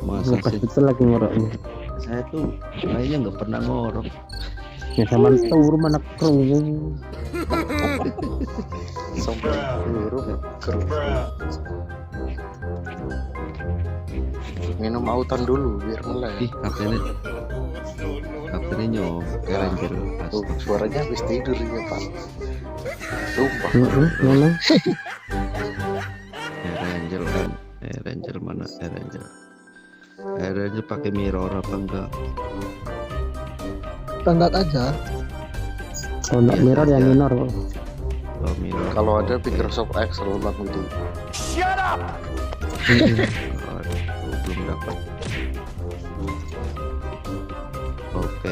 Masa Lepas sih? itu lagi ngoroknya. Saya tuh kayaknya nggak pernah ngorok. Ya sama tur mana kerungu. Sampai minum autan dulu biar melek. Ih, kaptennya nyok. Ranger. Tuh, suaranya habis tidur ya Pak. Sumpah. Memang. Ranger kan. Ranger mana? Ranger. Ranger pakai mirror apa enggak? Standar aja. Kalau nggak Biasa mirror ya aja. minor. Oh, mirror. Kalau ada Oke. Microsoft Excel nanti. Aduh, belum dapat. Oke.